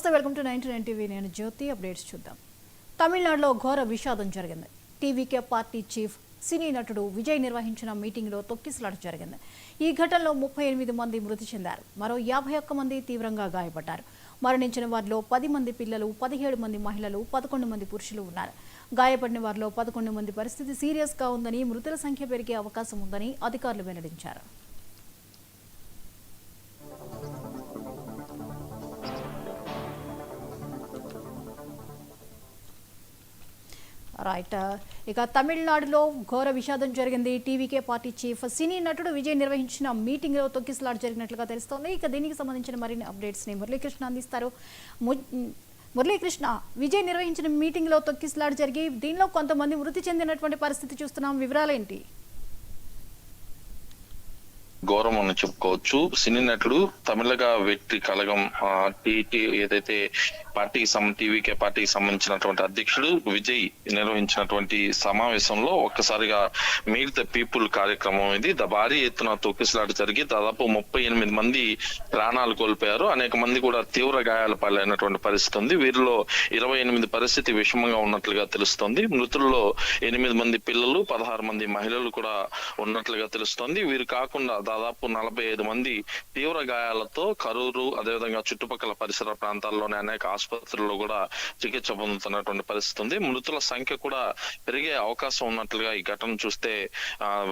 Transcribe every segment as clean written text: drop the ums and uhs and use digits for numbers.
నమస్తే, welcome to 99 TV. నేను జ్యోతి. Updates చూద్దాం. తమిళనాడులో ఘోర విషాదం జరిగింది. టీవీకే పార్టీ చీఫ్ సినీ నటుడు విజయ్ నిర్వహించిన మీటింగ్లో తొక్కిసలాట జరిగింది. ఈ ఘటనలో 38 మంది మృతి చెందారు. మరో 51 మంది తీవ్రంగా గాయపడ్డారు. మరణించిన వారిలో 10 మంది పిల్లలు, 17 మంది మహిళలు, 11 మంది పురుషులు ఉన్నారు. గాయపడిన వారిలో 11 మంది పరిస్థితి సీరియస్గా ఉందని, మృతుల సంఖ్య పెరిగే అవకాశం ఉందని అధికారులు వెల్లడించారు. రైట్, ఇక తమిళనాడులో ఘోర విషాదం జరిగింది. టీవీకే పార్టీ చీఫ్ సినీ నటుడు విజయ్ నిర్వహించిన మీటింగ్లో తొక్కిసలాట జరిగినట్లుగా తెలుస్తోంది. ఇక దీనికి సంబంధించిన మరిన్ని అప్డేట్స్ని మురళీకృష్ణ అందిస్తారు. మురళీకృష్ణ, విజయ్ నిర్వహించిన మీటింగ్లో తొక్కిసలాట జరిగి దీనిలో కొంతమంది మృతి చెందినటువంటి పరిస్థితి చూస్తున్నాం. వివరాలేంటి? ఘోరం అని చెప్పుకోవచ్చు. సినీ నటుడు తమిళగా వెట్రి కలగం ఏదైతే టీవీకే పార్టీకి సంబంధించినటువంటి అధ్యక్షుడు విజయ్ నిర్వహించినటువంటి సమావేశంలో ఒక్కసారిగా మీట్ ద పీపుల్ కార్యక్రమం ఇది భారీ ఎత్తున తొక్కిసలాట జరిగి దాదాపు 38 మంది ప్రాణాలు కోల్పోయారు. అనేక మంది కూడా తీవ్ర గాయాల పాలైనటువంటి పరిస్థితి ఉంది. వీరిలో 28 పరిస్థితి విషమంగా ఉన్నట్లుగా తెలుస్తోంది. మృతుల్లో 8 మంది పిల్లలు, 16 మంది మహిళలు కూడా ఉన్నట్లుగా తెలుస్తోంది. వీరు కాకుండా దాదాపు 45 మంది తీవ్ర గాయాలతో కరూరు, అదేవిధంగా చుట్టుపక్కల పరిసర ప్రాంతాల్లోని అనేక ఆసుపత్రుల్లో కూడా చికిత్స పొందుతున్నటువంటి పరిస్థితి ఉంది. మృతుల సంఖ్య కూడా పెరిగే అవకాశం ఉన్నట్లుగా ఈ ఘటన చూస్తే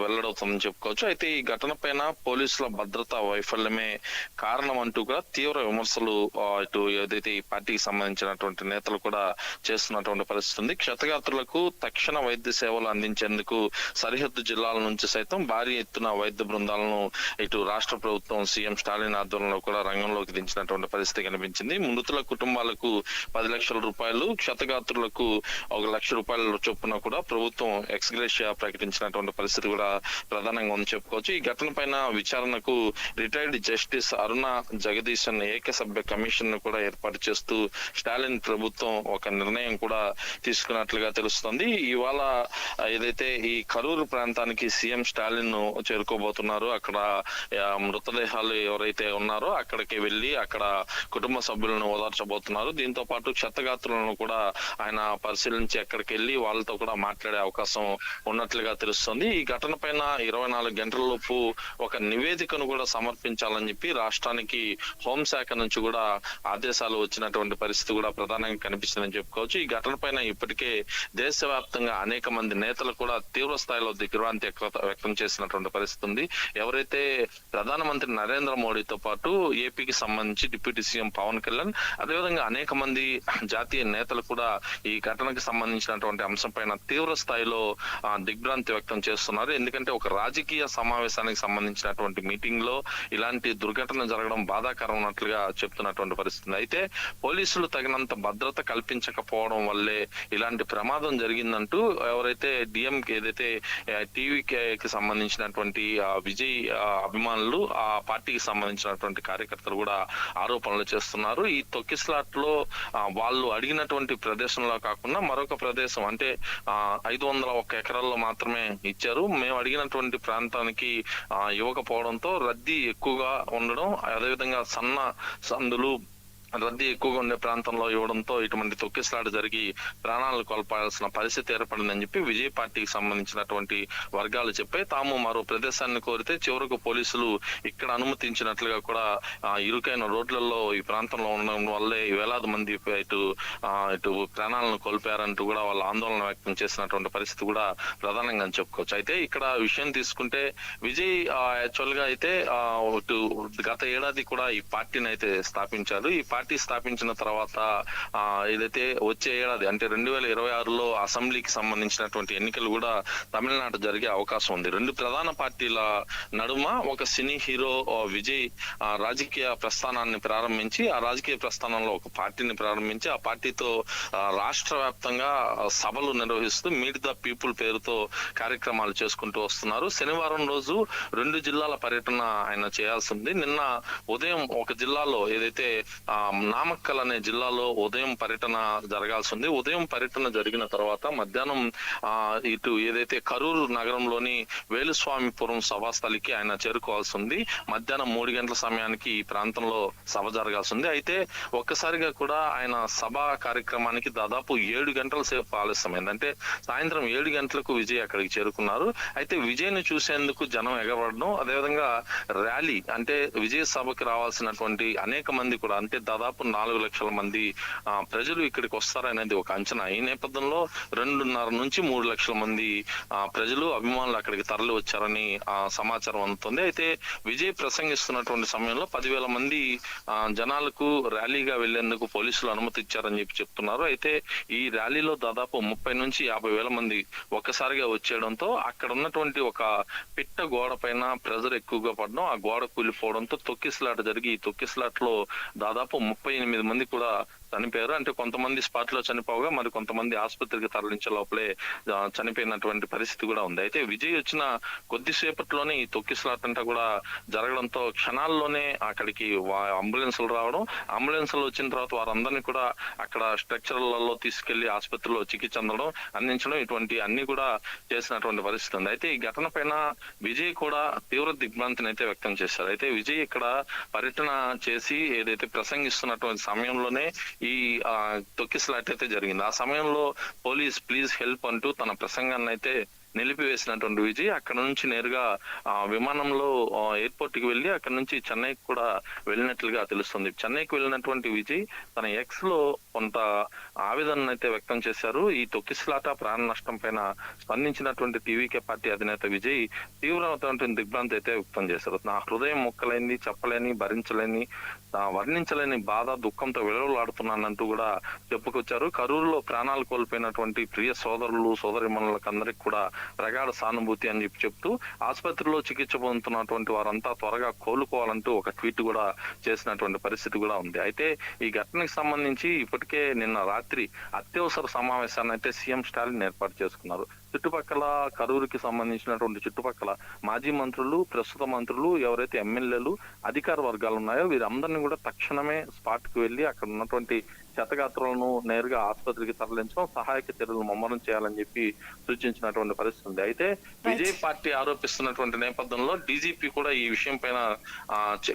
వెల్లడవుతుందని చెప్పుకోవచ్చు. అయితే ఈ ఘటన పైన పోలీసుల భద్రతా వైఫల్యమే కారణం అంటూ కూడా తీవ్ర విమర్శలు ఇటు ఏదైతే ఈ పార్టీకి సంబంధించినటువంటి నేతలు కూడా చేస్తున్నటువంటి పరిస్థితి ఉంది. క్షతగాత్రులకు తక్షణ వైద్య సేవలు అందించేందుకు సరిహద్దు జిల్లాల నుంచి సైతం భారీ ఎత్తున వైద్య బృందాలను ఇటు రాష్ట్ర ప్రభుత్వం సీఎం స్టాలిన్ ఆధ్వర్యంలో కూడా రంగంలోకి దించినటువంటి పరిస్థితి కనిపించింది. మృతుల కుటుంబాలకు 10 లక్షల రూపాయలు, క్షతగాత్రులకు 1 లక్ష రూపాయల చొప్పున కూడా ప్రభుత్వం ఎక్స్గ్రేషియా ప్రకటించినటువంటి పరిస్థితి కూడా ప్రధానంగా ఉంది చెప్పుకోవచ్చు. ఈ ఘటన పైన విచారణకు రిటైర్డ్ జస్టిస్ అరుణ జగదీశన్ ఏకసభ్య కమిషన్ ను కూడా ఏర్పాటు చేస్తూ స్టాలిన్ ప్రభుత్వం ఒక నిర్ణయం కూడా తీసుకున్నట్లుగా తెలుస్తుంది. ఇవాళ ఏదైతే ఈ కరూరు ప్రాంతానికి సీఎం స్టాలిన్ ను చేరుకోబోతున్నారు, అక్కడ మృతదేహాలు ఎవరైతే ఉన్నారో అక్కడికి వెళ్లి అక్కడ కుటుంబ సభ్యులను ఓదార్చబోతున్నారు. దీంతో పాటు క్షతగాత్రులను కూడా ఆయన పరిశీలించి అక్కడికి వెళ్లి వాళ్ళతో కూడా మాట్లాడే అవకాశం ఉన్నట్లుగా తెలుస్తుంది. ఈ ఘటన పైన 24 గంటలలోపు ఒక నివేదికను కూడా సమర్పించాలని చెప్పి రాష్ట్రానికి హోంశాఖ నుంచి కూడా ఆదేశాలు వచ్చినటువంటి పరిస్థితి కూడా ప్రధానంగా కనిపిస్తుందని చెప్పుకోవచ్చు. ఈ ఘటన పైన ఇప్పటికే దేశవ్యాప్తంగా అనేక మంది నేతలు కూడా తీవ్ర స్థాయిలో దిగ్భ్రాంతి వ్యక్తం చేసినటువంటి పరిస్థితి ఉంది. ఎవరైతే ప్రధానమంత్రి నరేంద్ర మోడీతో పాటు ఏపీకి సంబంధించి డిప్యూటీ సీఎం పవన్ కళ్యాణ్, అదేవిధంగా అనేక మంది జాతీయ నేతలు కూడా ఈ ఘటనకు సంబంధించినటువంటి అంశం పైన తీవ్ర స్థాయిలో దిగ్భ్రాంతి వ్యక్తం చేస్తున్నారు. ఎందుకంటే ఒక రాజకీయ సమావేశానికి సంబంధించినటువంటి మీటింగ్ లో ఇలాంటి దుర్ఘటన జరగడం బాధాకరం ఉన్నట్లుగా చెప్తున్నటువంటి పరిస్థితి. అయితే పోలీసులు తగినంత భద్రత కల్పించకపోవడం వల్లే ఇలాంటి ప్రమాదం జరిగిందంటూ ఎవరైతే డిఎంకే ఏదైతే టీవీకి సంబంధించినటువంటి విజయ్ అభిమానులు, ఆ పార్టీకి సంబంధించినటువంటి కార్యకర్తలు కూడా ఆరోపణలు చేస్తున్నారు. ఈ తొక్కిసలాట్ లో వాళ్ళు అడిగినటువంటి ప్రదేశంలో కాకుండా మరొక ప్రదేశం అంటే 501 ఎకరాల్లో మాత్రమే ఇచ్చారు. మేము అడిగినటువంటి ప్రాంతానికి ఇవ్వకపోవడంతో రద్దీ ఎక్కువగా ఉండడం, అదేవిధంగా సన్న సందులు రద్దీ ఎక్కువగా ఉండే ప్రాంతంలో ఇవ్వడంతో ఇటువంటి తొక్కిసలాట జరిగి ప్రాణాలు కోల్పోయాల్సిన పరిస్థితి ఏర్పడిందని చెప్పి విజయ్ పార్టీకి సంబంధించినటువంటి వర్గాలు చెప్పాయి. తాము మరో ప్రదేశాన్ని కోరితే చివరకు పోలీసులు ఇక్కడ అనుమతించినట్లుగా కూడా ఇరుకైన రోడ్లలో ఈ ప్రాంతంలో ఉండడం వల్లే వేలాది మంది ఇటు ప్రాణాలను కోల్పోయారంటూ కూడా వాళ్ళ ఆందోళన వ్యక్తం చేసినటువంటి పరిస్థితి కూడా ప్రధానంగా చెప్పుకోవచ్చు. అయితే ఇక్కడ విషయం తీసుకుంటే విజయ్ యాక్చువల్ గా అయితే గత ఏడాది కూడా ఈ పార్టీని అయితే స్థాపించారు. ఈ పార్టీ స్థాపించిన తర్వాత ఏదైతే వచ్చే ఏడాది అంటే 2026లో అసెంబ్లీకి సంబంధించినటువంటి ఎన్నికలు కూడా తమిళనాడు జరిగే అవకాశం ఉంది. రెండు ప్రధాన పార్టీల నడుమ ఒక సినీ హీరో విజయ్ రాజకీయ ప్రస్థానాన్ని ప్రారంభించి, ఆ రాజకీయ ప్రస్థానంలో ఒక పార్టీని ప్రారంభించి ఆ పార్టీతో రాష్ట్ర వ్యాప్తంగా సభలు నిర్వహిస్తూ మీట్ ద పీపుల్ పేరుతో కార్యక్రమాలు చేసుకుంటూ వస్తున్నారు. శనివారం రోజు 2 జిల్లాల పర్యటన ఆయన చేయాల్సి ఉంది. నిన్న ఉదయం ఒక జిల్లాలో ఏదైతే నామక్కల్ అనే జిల్లాలో ఉదయం పర్యటన జరగాల్సి ఉంది. ఉదయం పర్యటన జరిగిన తర్వాత మధ్యాహ్నం ఇటు ఏదైతే కరూరు నగరంలోని వేలుస్వామిపురం సభాస్థలికి ఆయన చేరుకోవాల్సి ఉంది. మధ్యాహ్నం 3 గంటల సమయానికి ఈ ప్రాంతంలో సభ జరగాల్సి ఉంది. అయితే ఒక్కసారిగా కూడా ఆయన సభా కార్యక్రమానికి దాదాపు 7 గంటల సేపు ఆలస్యమైంది. అంటే సాయంత్రం 7 గంటలకు విజయ్ అక్కడికి చేరుకున్నారు. అయితే విజయ్ ను చూసేందుకు జనం ఎగబడడం, అదేవిధంగా ర్యాలీ అంటే విజయ్ సభకి రావాల్సినటువంటి అనేక మంది కూడా అంటే దాదాపు 4 లక్షల మంది ప్రజలు ఇక్కడికి వస్తారనేది ఒక అంచనా. ఈ నేపథ్యంలో 2.5 నుంచి 3 లక్షల మంది ప్రజలు అభిమానులు అక్కడికి తరలి వచ్చారని సమాచారం అందుతుంది. అయితే విజయ్ ప్రసంగిస్తున్నటువంటి సమయంలో 10,000 మంది జనాలకు ర్యాలీగా వెళ్లేందుకు పోలీసులు అనుమతి ఇచ్చారని చెప్తున్నారు. అయితే ఈ ర్యాలీలో దాదాపు 30 నుంచి 50,000 మంది ఒక్కసారిగా వచ్చేయడంతో అక్కడ ఉన్నటువంటి ఒక పిట్ట గోడ పైన ప్రెజర్ ఎక్కువగా పడడం, ఆ గోడ కూలిపోవడంతో తొక్కిసలాట జరిగి ఈ తొక్కిసలాటలో దాదాపు 38 మంది కూడా చనిపోయారు. అంటే కొంతమంది స్పాట్ లో చనిపోగా మరి కొంతమంది ఆసుపత్రికి తరలించే లోపలే చనిపోయినటువంటి పరిస్థితి కూడా ఉంది. అయితే విజయ్ వచ్చిన కొద్దిసేపట్లోనే ఈ తొక్కిసలాటంతా కూడా జరగడంతో క్షణాల్లోనే అక్కడికి అంబులెన్సులు రావడం, అంబులెన్సులు వచ్చిన తర్వాత వారందరినీ కూడా అక్కడ స్ట్రక్చర్లలో తీసుకెళ్లి ఆసుపత్రిలో చికిత్స అందించడం ఇటువంటి అన్ని కూడా చేసినటువంటి పరిస్థితి ఉంది. అయితే ఈ ఘటన పైన విజయ్ కూడా తీవ్ర దిగ్భ్రాంతిని అయితే వ్యక్తం చేశారు. అయితే విజయ్ ఇక్కడ పర్యటన చేసి ఏదైతే ప్రసంగిస్తున్నటువంటి సమయంలోనే ఈ తొక్కిసలాట అయితే జరిగింది. ఆ సమయంలో పోలీస్ ప్లీజ్ హెల్ప్ అంటూ తన ప్రసంగాన్ని అయితే నిలిపివేసినటువంటి విజయ్ అక్కడ నుంచి నేరుగా విమానంలో ఎయిర్పోర్ట్ కి వెళ్లి అక్కడ నుంచి చెన్నైకి కూడా వెళ్ళినట్లుగా తెలుస్తుంది. చెన్నైకి వెళ్ళినటువంటి విజయ్ తన ఎక్స్ లో కొంత ఆవేదన అయితే వ్యక్తం చేశారు. ఈ తొక్కిసలాట ప్రాణ నష్టం పైన స్పందించినటువంటి టీవీకే పార్టీ అధినేత విజయ్ తీవ్రమైనటువంటి దిగ్భ్రాంతి అయితే వ్యక్తం చేశారు. నా హృదయం మొక్కలేని, చెప్పలేని, భరించలేని, వర్ణించలేని బాధ, దుఃఖంతో విలువలాడుతున్నానంటూ కూడా చెప్పుకొచ్చారు. కరూరులో ప్రాణాలు కోల్పోయినటువంటి ప్రియ సోదరులు, సోదరిమణులకు అందరికి కూడా ప్రగాఢ సానుభూతి అని చెప్తూ ఆసుపత్రిలో చికిత్స పొందుతున్నటువంటి వారంతా త్వరగా కోలుకోవాలంటూ ఒక ట్వీట్ కూడా చేసినటువంటి పరిస్థితి కూడా ఉంది. అయితే ఈ ఘటనకు సంబంధించి ఇప్పటికే నిన్న రాత్రి అత్యవసర సమావేశాన్ని అయితే సీఎం స్టాలిన్ ఏర్పాటు చేసుకున్నారు. చుట్టుపక్కల కరూరుకి సంబంధించినటువంటి చుట్టుపక్కల మాజీ మంత్రులు, ప్రస్తుత మంత్రులు, ఎవరైతే ఎమ్మెల్యేలు, అధికార వర్గాలు ఉన్నాయో వీరందరినీ కూడా తక్షణమే స్పాట్ కి వెళ్లి అక్కడ ఉన్నటువంటి క్షతగాత్రులను నేరుగా ఆసుపత్రికి తరలించడం, సహాయక చర్యలు ముమ్మరం చేయాలని చెప్పి సూచించినటువంటి పరిస్థితి ఉంది. అయితే విజయ్ పార్టీ ఆరోపిస్తున్నటువంటి నేపథ్యంలో డీజీపీ కూడా ఈ విషయం పైన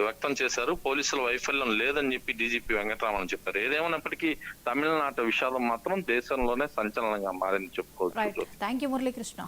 వ్యక్తం చేశారు. పోలీసుల వైఫల్యం లేదని చెప్పి డీజీపీ వెంకటరామన్ చెప్పారు. ఏదేమైనప్పటికీ తమిళనాట విషాదం మాత్రం దేశంలోనే సంచలనంగా మారింది చెప్పుకోవచ్చు. Thank you Muralikrishna.